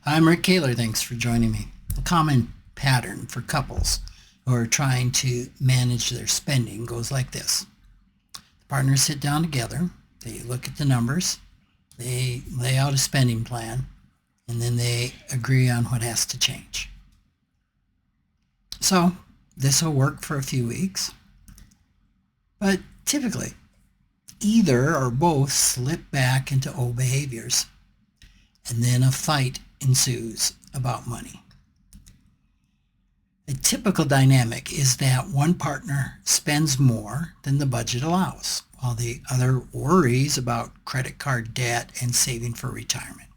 I'm Rick Kaler. Thanks for joining me. A common pattern for couples who are trying to manage their spending goes like this. The partners sit down together, they look at the numbers, they lay out a spending plan, and then they agree on what has to change. So this will work for a few weeks, but typically either or both slip back into old behaviors, and then a fight ensues about money. A typical dynamic is that one partner spends more than the budget allows, while the other worries about credit card debt and saving for retirement.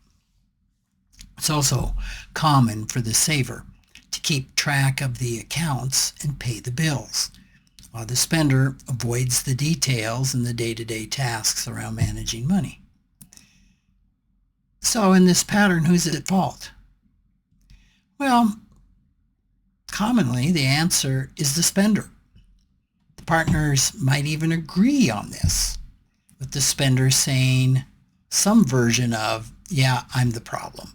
It's also common for the saver to keep track of the accounts and pay the bills, while the spender avoids the details and the day-to-day tasks around managing money. So in this pattern, who's at fault? Well, commonly the answer is the spender. The partners might even agree on this, with the spender saying some version of, "Yeah, I'm the problem."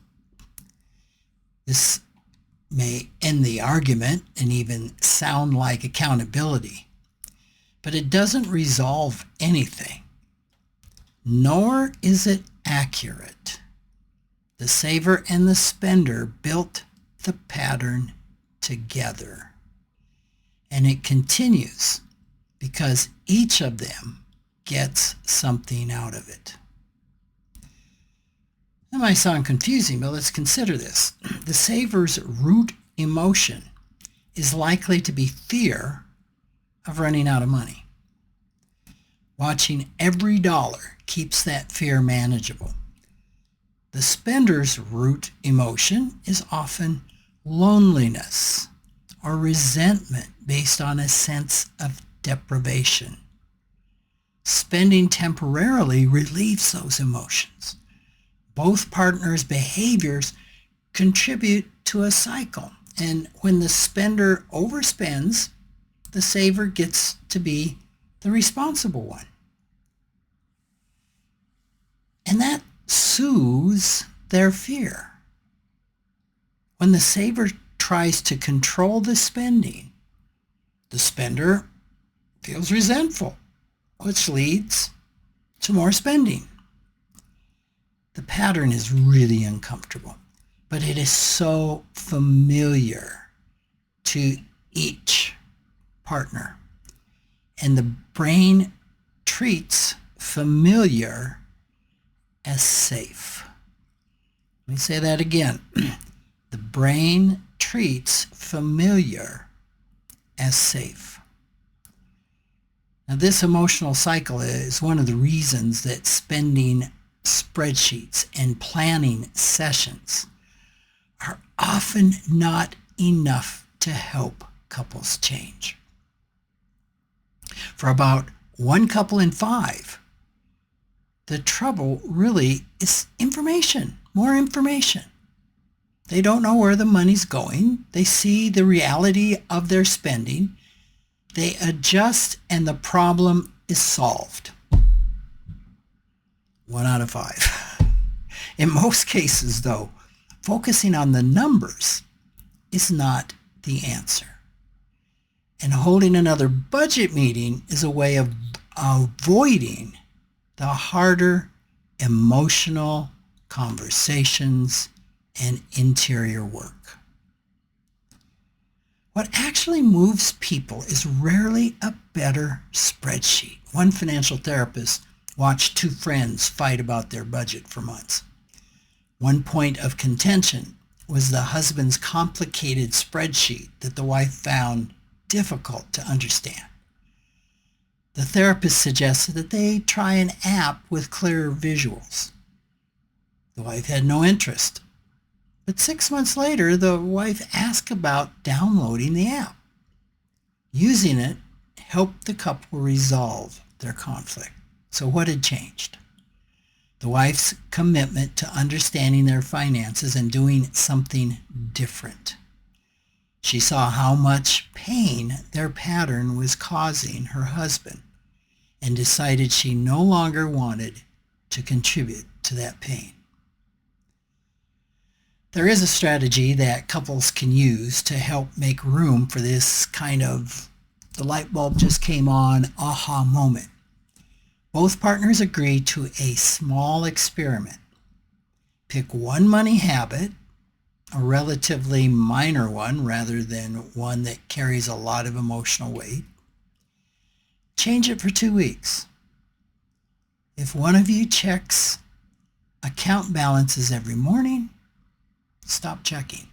This may end the argument and even sound like accountability, but it doesn't resolve anything, nor is it accurate. The saver and the spender built the pattern together, and it continues because each of them gets something out of it. That might sound confusing, but let's consider this. The saver's root emotion is likely to be fear of running out of money. Watching every dollar keeps that fear manageable. The spender's root emotion is often loneliness or resentment based on a sense of deprivation. Spending temporarily relieves those emotions. Both partners' behaviors contribute to a cycle, and when the spender overspends, the saver gets to be the responsible one. And that soothes their fear. When the saver tries to control the spending, the spender feels resentful, which leads to more spending. The pattern is really uncomfortable, but it is so familiar to each partner. And the brain treats familiar as safe. Let me say that again. The brain treats familiar as safe. Now, this emotional cycle is one of the reasons that spending spreadsheets and planning sessions are often not enough to help couples change. For about one couple in five, the trouble really is information, more information. They don't know where the money's going. They see the reality of their spending. They adjust and the problem is solved. 1 out of 5. In most cases, though, focusing on the numbers is not the answer. And holding another budget meeting is a way of avoiding the harder emotional conversations and interior work. What actually moves people is rarely a better spreadsheet. One financial therapist watched two friends fight about their budget for months. One point of contention was the husband's complicated spreadsheet that the wife found difficult to understand. The therapist suggested that they try an app with clearer visuals. The wife had no interest. But 6 months later, the wife asked about downloading the app. Using it helped the couple resolve their conflict. So what had changed? The wife's commitment to understanding their finances and doing something different. She saw how much pain their pattern was causing her husband and decided she no longer wanted to contribute to that pain. There is a strategy that couples can use to help make room for this kind of the light bulb just came on aha moment. Both partners agree to a small experiment. Pick one money habit, a relatively minor one rather than one that carries a lot of emotional weight. Change it for 2 weeks. If one of you checks account balances every morning, stop checking.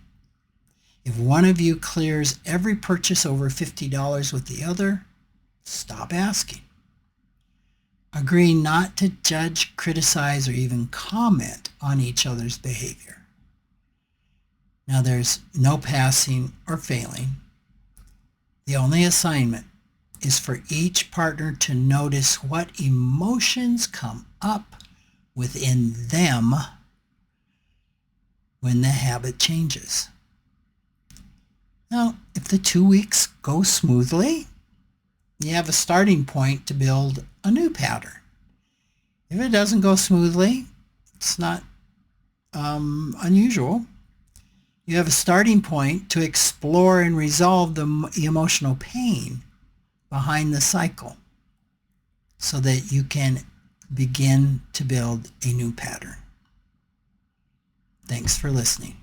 If one of you clears every purchase over $50 with the other, stop asking. Agree not to judge, criticize, or even comment on each other's behavior. Now there's no passing or failing. The only assignment is for each partner to notice what emotions come up within them when the habit changes. Now, if the 2 weeks go smoothly, you have a starting point to build a new pattern. If it doesn't go smoothly, it's not unusual. You have a starting point to explore and resolve the emotional pain behind the cycle so that you can begin to build a new pattern. Thanks for listening.